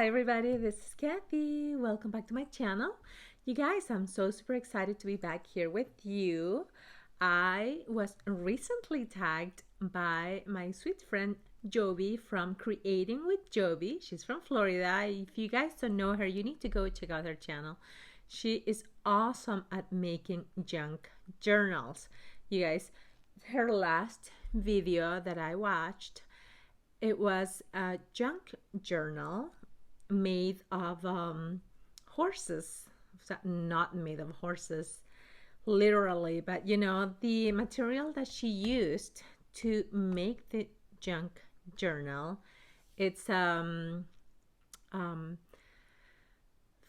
Hi everybody, this is Kathy. Welcome back to my channel. You guys, I'm so super excited to be back here with you. I was recently tagged by my sweet friend Jovi from Creating with Jovi. She's from Florida. If you guys don't know her, you need to go check out her channel. She is awesome at making junk journals. You guys, her last video that I watched, it was a junk journal made of horses. Not made of horses, literally, but the material that she used to make the junk journal, it's um,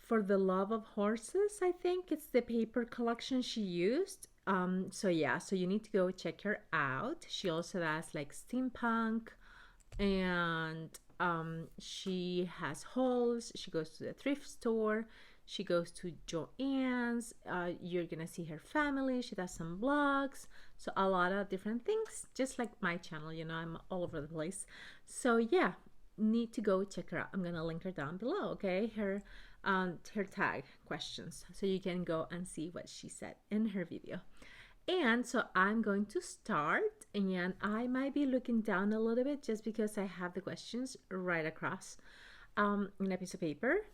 for the love of horses. I think it's the paper collection she used. So yeah, so you need to go check her out. She also does like steampunk, and she has hauls. She goes to the thrift store. She goes to Joann's. You're gonna see her family. She does some blogs. So a lot of different things, just like my channel. I'm all over the place. So yeah, need to go check her out. I'm gonna link her down below. Okay, her tag questions, so you can go and see what she said in her video. And so I'm going to start, and I might be looking down a little bit just because I have the questions right across in a piece of paper.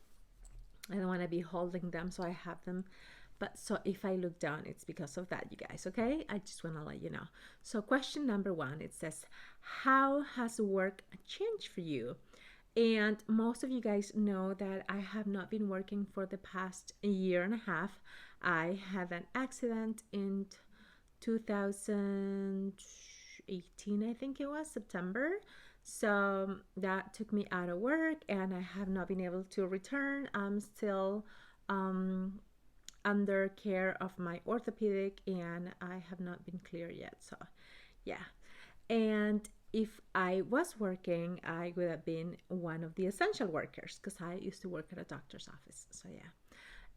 I don't want to be holding them, so I have them. But so if I look down, it's because of that, you guys, okay? I just want to let you know. So question number 1, it says, how has work changed for you? And most of you guys know that I have not been working for the past year and a half. I had an accident in 2018, I think it was September. So that took me out of work, and I have not been able to return. I'm still under care of my orthopedic, and I have not been clear yet. So yeah. And if I was working, I would have been one of the essential workers because I used to work at a doctor's office. So yeah.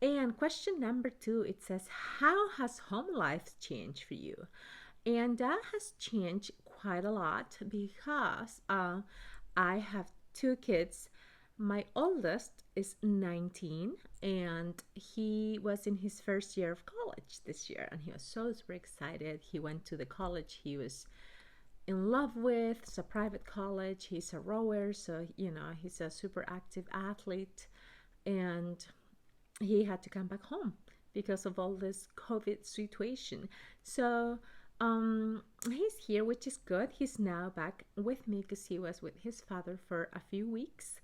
And question number 2, it says, how has home life changed for you? And that has changed quite a lot because I have 2 kids. My oldest is 19, and he was in his first year of college this year, and he was so super excited. He went to the college he was in love with. It's a private college. He's a rower, so he's a super active athlete, and he had to come back home because of all this COVID situation. So he's here, which is good. He's now back with me because he was with his father for a few weeks,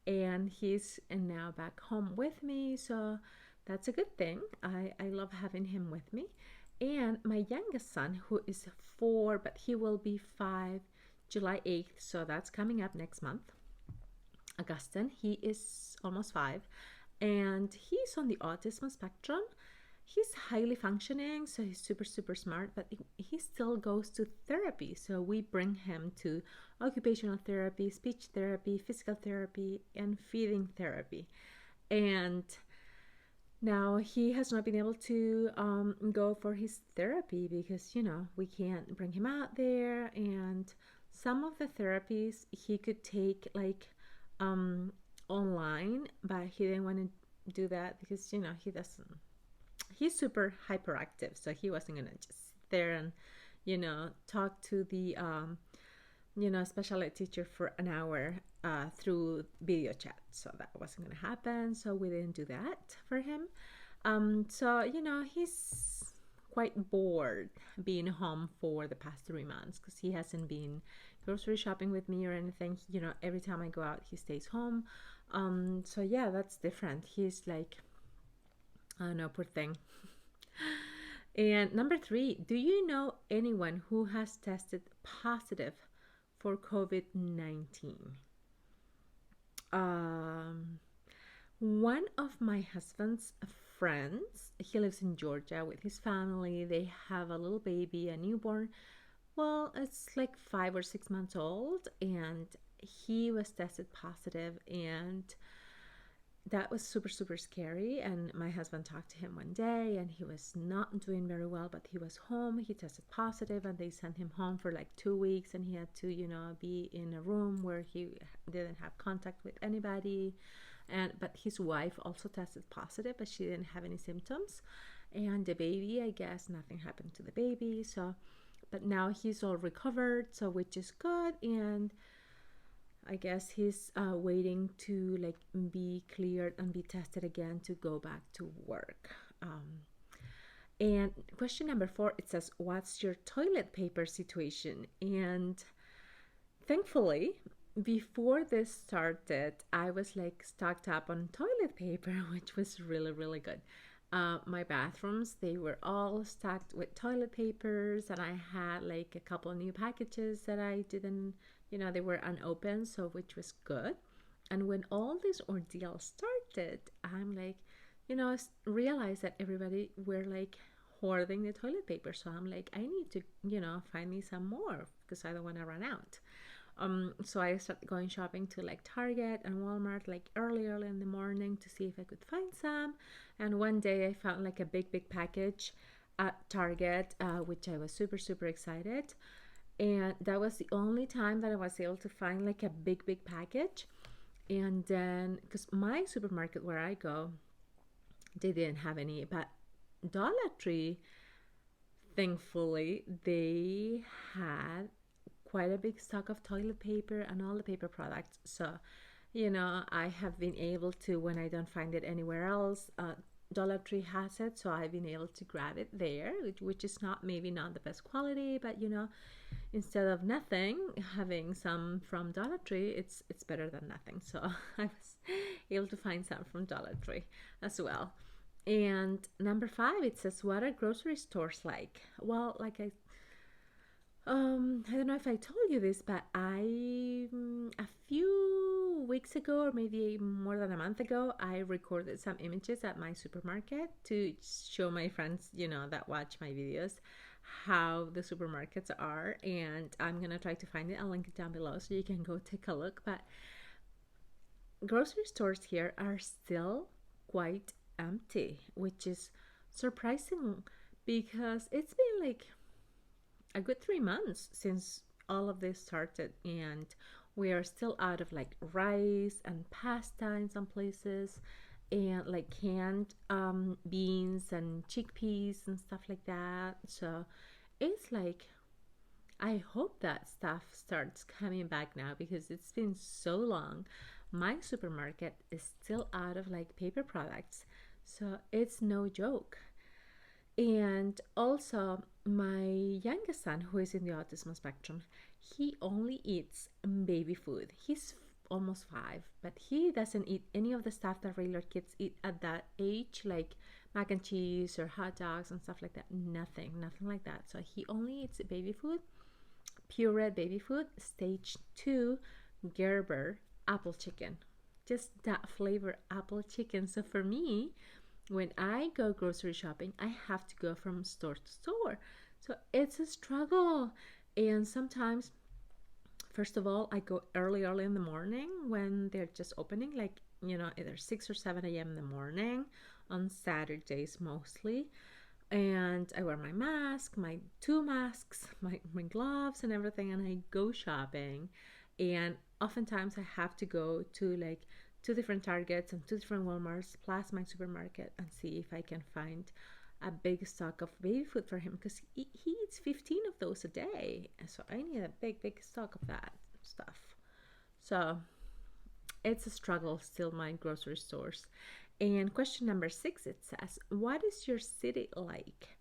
and he's now back home with me. So that's a good thing. I love having him with me. And my youngest son, who is 4, but he will be 5 July 8th. So that's coming up next month. Augustin, he is almost 5, and he's on the autism spectrum. He's highly functioning, so he's super super smart, but he still goes to therapy. So we bring him to occupational therapy, speech therapy, physical therapy, and feeding therapy. And now he has not been able to go for his therapy because we can't bring him out there. And some of the therapies he could take like online, but he didn't want to do that because he's super hyperactive, so he wasn't gonna just sit there and talk to the special ed teacher for an hour through video chat. So that wasn't gonna happen, so we didn't do that for him. So he's quite bored being home for the past 3 months because he hasn't been grocery shopping with me or anything. Every time I go out, he stays home. So yeah, that's different. He's like, I don't know, poor thing. And number 3, do you know anyone who has tested positive for COVID-19? One of my husband's friends, he lives in Georgia with his family. They have a little baby, a newborn. Well, it's like 5 or 6 months old, and he was tested positive, and that was super super scary. And my husband talked to him one day, and he was not doing very well, but he was home. He tested positive, and they sent him home for like 2 weeks, and he had to be in a room where he didn't have contact with anybody. And but his wife also tested positive, but she didn't have any symptoms. And the baby, I guess nothing happened to the baby. So, but now he's all recovered, so which is good. And I guess he's waiting to like be cleared and be tested again to go back to work. And question number 4, it says, "What's your toilet paper situation?" And thankfully, before this started, I was like stocked up on toilet paper, which was really, really good. My bathrooms, they were all stocked with toilet papers, and I had like a couple of new packages that I didn't, they were unopened, so which was good. And when all this ordeal started, I'm like, realized that everybody were like hoarding the toilet paper. So I'm like, I need to, find me some more because I don't want to run out. So I started going shopping to like Target and Walmart like early in the morning to see if I could find some. And one day I found like a big package at Target, which I was super excited. And that was the only time that I was able to find like a big package. And then, because my supermarket where I go, they didn't have any, but Dollar Tree, thankfully, they had quite a big stock of toilet paper and all the paper products. So, I have been able to, when I don't find it anywhere else, Dollar Tree has it, so I've been able to grab it there, which is maybe not the best quality, but instead of nothing, having some from Dollar Tree, it's better than nothing. So I was able to find some from Dollar Tree as well. And number 5, it says, "What are grocery stores like?" Well, like I don't know if I told you this, but a few weeks ago, or maybe more than a month ago, I recorded some images at my supermarket to show my friends, that watch my videos, how the supermarkets are. And I'm going to try to find it. I'll link it down below so you can go take a look. But grocery stores here are still quite empty, which is surprising because it's been like a good 3 months since all of this started, and we are still out of like rice and pasta in some places, and like canned beans and chickpeas and stuff like that. So it's like, I hope that stuff starts coming back now because it's been so long. My supermarket is still out of like paper products, so it's no joke. And also, my youngest son, who is in the autism spectrum, he only eats baby food. He's almost 5, but he doesn't eat any of the stuff that regular kids eat at that age, like mac and cheese or hot dogs and stuff like that. Nothing like that. So he only eats baby food, pureed baby food, stage 2, Gerber, apple chicken. Just that flavor, apple chicken. So for me, when I go grocery shopping, I have to go from store to store. So it's a struggle. And sometimes, first of all, I go early in the morning when they're just opening, like, either 6 or 7 a.m. in the morning on Saturdays mostly. And I wear my mask, my 2 masks, my gloves and everything, and I go shopping. And oftentimes I have to go to like 2 different Targets and 2 different Walmarts plus my supermarket and see if I can find a big stock of baby food for him because he eats 15 of those a day. So I need a big stock of that stuff. So it's a struggle still, my grocery stores. And question number 6, it says, "What is your city like?"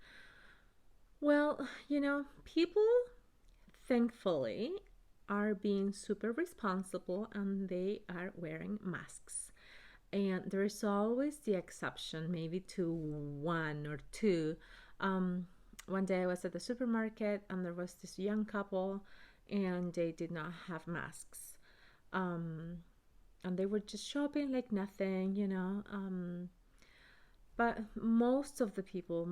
Well, people, thankfully, are being super responsible and they are wearing masks. And there is always the exception, maybe to 1 or 2. One day I was at the supermarket and there was this young couple and they did not have masks. And they were just shopping like nothing, but most of the people,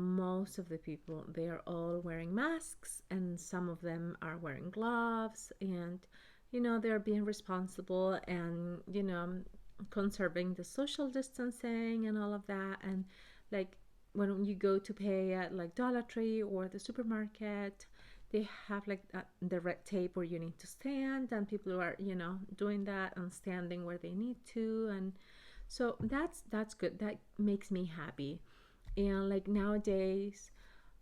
they are all wearing masks, and some of them are wearing gloves, and they're being responsible and conserving the social distancing and all of that. And like when you go to pay at like Dollar Tree or the supermarket, they have like the red tape where you need to stand, and people are doing that and standing where they need to. And So that's good. That makes me happy. And like nowadays,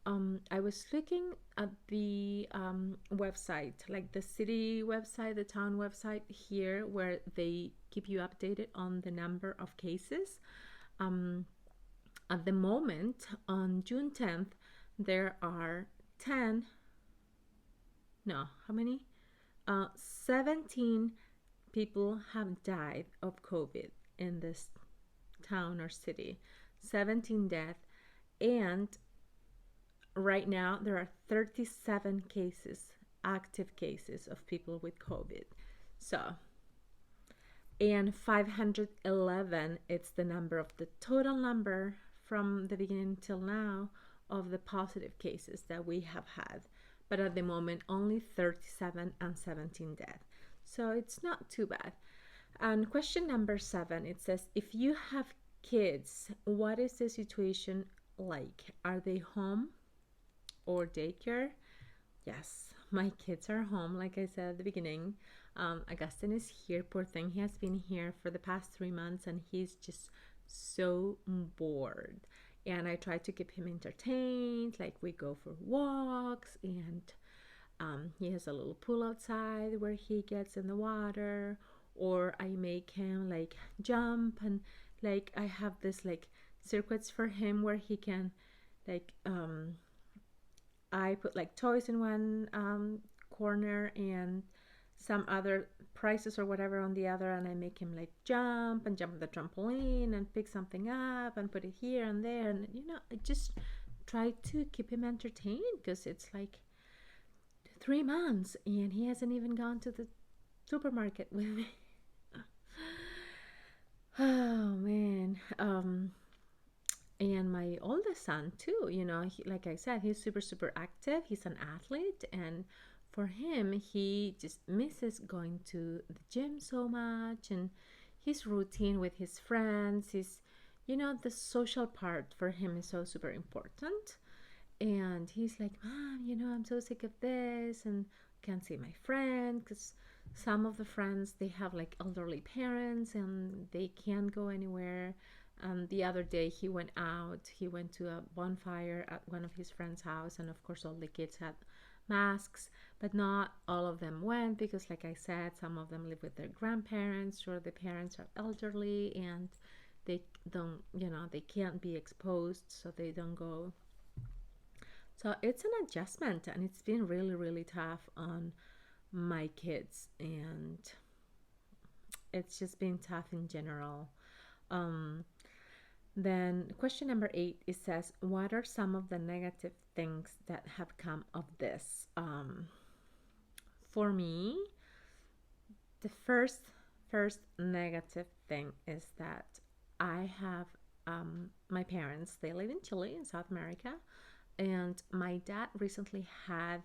I was looking at the website, like the city website, the town website here, where they keep you updated on the number of cases. Um, at the moment, on June 10th, there are 10, no, how many? 17 people have died of COVID in this town or city. 17 deaths. And right now, there are 37 cases, active cases of people with COVID. So, and 511, it's the number of the total number from the beginning till now of the positive cases that we have had. But at the moment, only 37 and 17 deaths. So it's not too bad. And question number 7, it says, if you have kids, what is the situation like? Are they home or daycare? Yes, my kids are home, like I said at the beginning. Augustine is here, poor thing. He has been here for the past 3 months and he's just so bored. And I try to keep him entertained, like we go for walks, and he has a little pool outside where he gets in the water, or I make him like jump, and like I have this like circuits for him where he can like I put like toys in one corner and some other prizes or whatever on the other, and I make him like jump and jump the trampoline and pick something up and put it here and there, and I just try to keep him entertained because it's like 3 months and he hasn't even gone to the supermarket with me. Oh man. And my oldest son too, like I said, he's super super active. He's an athlete, and for him, he just misses going to the gym so much, and his routine with his friends, the social part for him is so super important. And he's like, Mom, I'm so sick of this and can't see my friend, because some of the friends, they have like elderly parents and they can't go anywhere. The other day he went out, he went to a bonfire at one of his friend's house, and of course all the kids had masks, but not all of them went because, like I said, some of them live with their grandparents or the parents are elderly and they don't, they can't be exposed, so they don't go. So it's an adjustment, and it's been really, really tough on my kids, and it's just been tough in general. Um, then, question number 8, it says, what are some of the negative things that have come of this? For me, the first negative thing is that I have my parents, they live in Chile in South America, and my dad recently had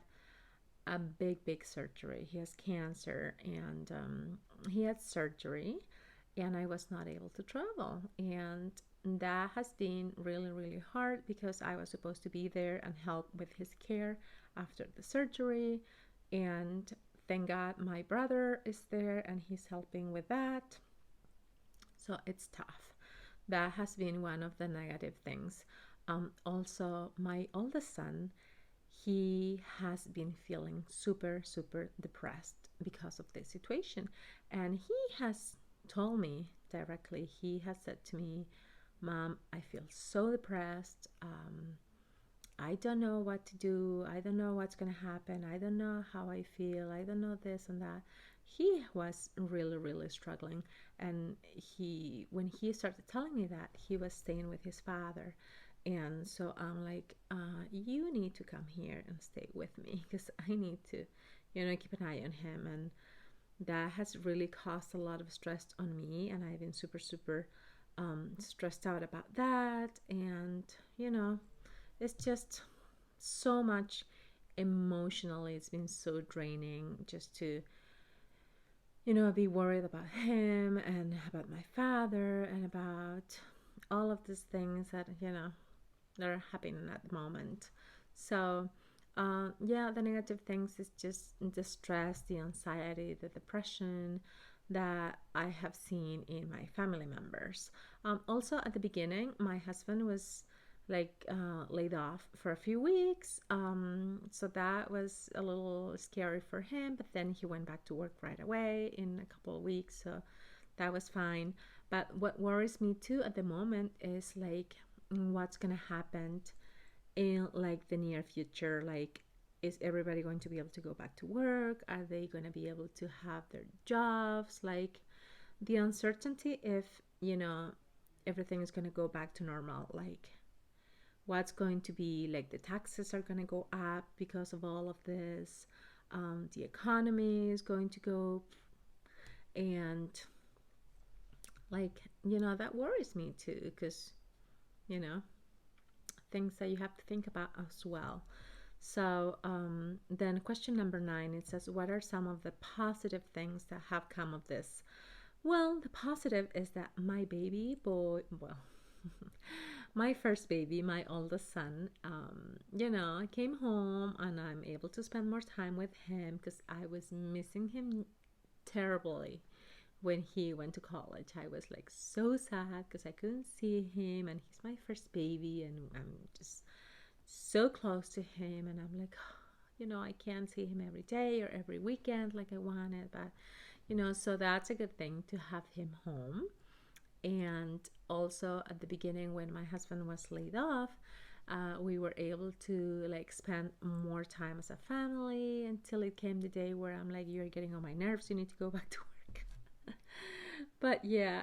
a big surgery. He has cancer, and he had surgery, and I was not able to travel, and that has been really really hard because I was supposed to be there and help with his care after the surgery. And thank God my brother is there and he's helping with that. So it's tough. That has been one of the negative things. Also, my oldest son, he has been feeling super, super depressed because of this situation. And he has told me directly, he has said to me, Mom, I feel so depressed. I don't know what to do. I don't know what's going to happen. I don't know how I feel. I don't know this and that. He was really, really struggling. And when he started telling me that, he was staying with his father. And so I'm like, you need to come here and stay with me because I need to, keep an eye on him. And that has really caused a lot of stress on me. And I've been super, super stressed out about that. And, it's just so much emotionally. It's been so draining just to, be worried about him and about my father and about all of these things that, that are happening at the moment. So, yeah, the negative things is just the stress, the anxiety, the depression, that I have seen in my family members. Also, at the beginning, my husband was like laid off for a few weeks. So that was a little scary for him, but then he went back to work right away in a couple of weeks. So that was fine. But what worries me too at the moment is like what's going to happen in like the near future. Like, is everybody going to be able to go back to work? Are they going to be able to have their jobs? Like the uncertainty if, everything is going to go back to normal. Like what's going to be, like the taxes are going to go up because of all of this. The economy is going to go, and like, that worries me too, because, you know, things that you have to think about as well. So then question number 9, it says, what are some of the positive things that have come of this? Well, the positive is that my baby boy, well, my first baby, my oldest son, I came home and I'm able to spend more time with him because I was missing him terribly when he went to college. I was like so sad because I couldn't see him, and he's my first baby, and I'm just so close to him, and I'm like, I can't see him every day or every weekend like I wanted, but so that's a good thing to have him home. And also at the beginning when my husband was laid off, we were able to like spend more time as a family until it came the day where I'm like, you're getting on my nerves, you need to go back to work. But yeah,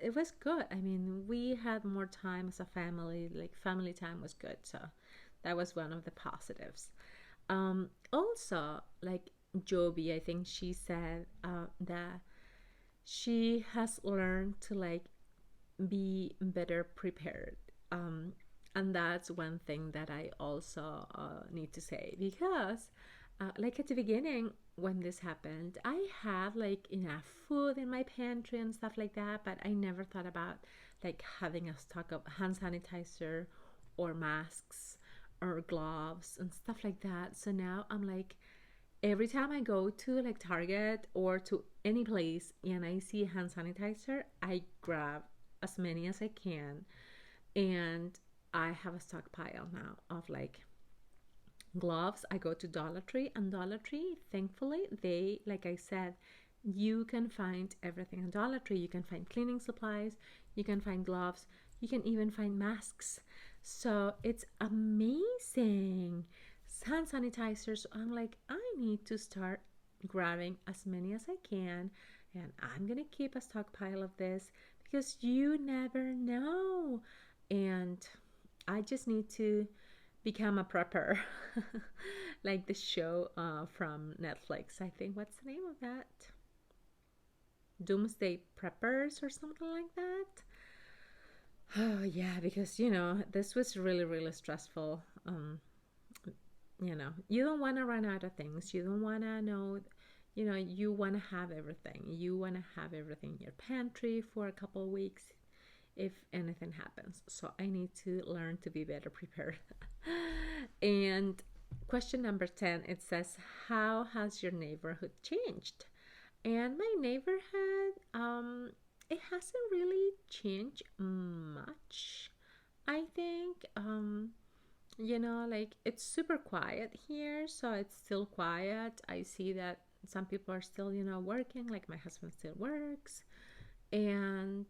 it was good. I mean, we had more time as a family, like family time was good, so that was one of the positives. Also, like Jovi, I think she said that she has learned to like be better prepared. Um, and that's one thing that I also need to say, because like at the beginning when this happened, I had like enough food in my pantry and stuff like that, but I never thought about like having a stock of hand sanitizer or masks or gloves and stuff like that. So now I'm like, every time I go to like Target or to any place and I see hand sanitizer, I grab as many as I can. And I have a stockpile now of like gloves. I go to Dollar Tree, and Dollar Tree, thankfully, they, like I said, you can find everything in Dollar Tree. You can find cleaning supplies, you can find gloves, you can even find masks. So it's amazing. Hand sanitizers. I'm like, I need to start grabbing as many as I can, and I'm gonna keep a stockpile of this because you never know. And I just need to become a prepper, like the show from Netflix. I think, what's the name of that? Doomsday Preppers or something like that. Oh yeah, because this was really really stressful. You don't want to run out of things. You don't want to know. You want to have everything. You want to have everything in your pantry for a couple of weeks if anything happens. So I need to learn to be better prepared. And question number 10, it says, how has your neighborhood changed? And my neighborhood, it hasn't really changed much. I think, like it's super quiet here, so it's still quiet. I see that some people are still, working, like my husband still works. And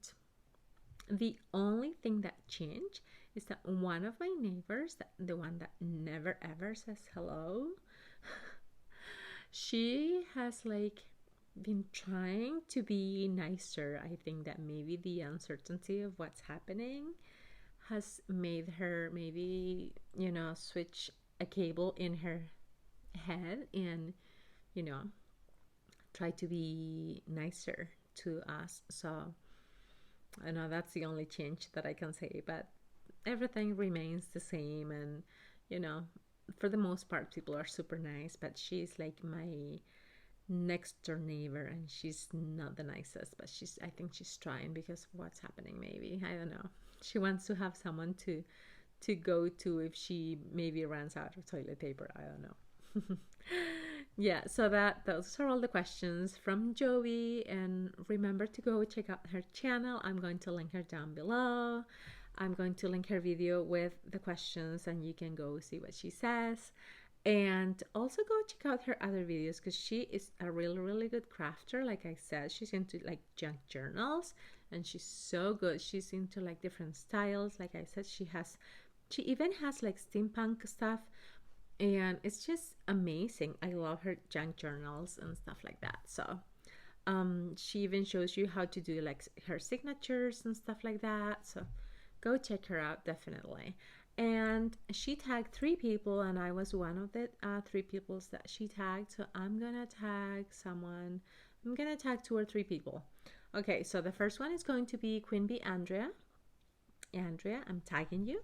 the only thing that changed is that one of my neighbors, the one that never ever says hello, she has like been trying to be nicer. I think that maybe the uncertainty of what's happening has made her maybe, switch a cable in her head and, you know, try to be nicer to us. So I know that's the only change that I can say, but everything remains the same. And, you know, for the most part, people are super nice, but she's like my next door neighbor, and she's not the nicest, but I think she's trying because of what's happening. Maybe, I don't know, she wants to have someone to go to if she maybe runs out of toilet paper. I don't know. Yeah, so those are all the questions from Jovi, and remember to go check out her channel. I'm going to link her down below. I'm going to link her video with the questions, and you can go see what she says. And also go check out her other videos because she is a really, really good crafter. Like I said, she's into like junk journals, and she's so good. She's into like different styles. Like I said, she even has like steampunk stuff, and it's just amazing. I love her junk journals and stuff like that. So she even shows you how to do like her signatures and stuff like that. So go check her out definitely. And she tagged 3 people, and I was one of the 3 people that she tagged. So I'm gonna tag someone. I'm gonna tag 2 or 3 people. Okay, so the first one is going to be Queen Bee Andrea. Andrea, I'm tagging you.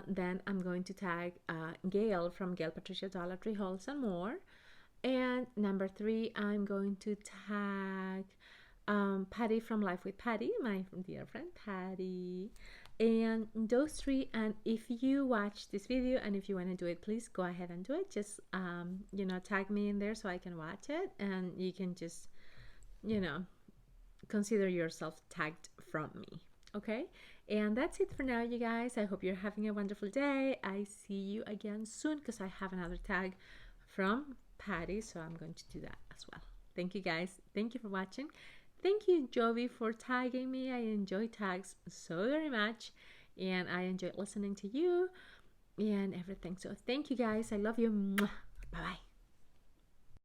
Then I'm going to tag Gail from Gail Patricia Dollar Tree Halls and More. And number 3, I'm going to tag Patty from Life with Patty, my dear friend Patty. And those 3. And if you watch this video and if you want to do it, please go ahead and do it. Just tag me in there so I can watch it, and you can just consider yourself tagged from me. Okay, and that's it for now, you guys. I hope you're having a wonderful day. I see you again soon because I have another tag from Patty, so I'm going to do that as well. Thank you, guys. Thank you for watching. Thank you, Jovi, for tagging me. I enjoy tags so very much, and I enjoy listening to you and everything. So thank you, guys. I love you. Bye bye.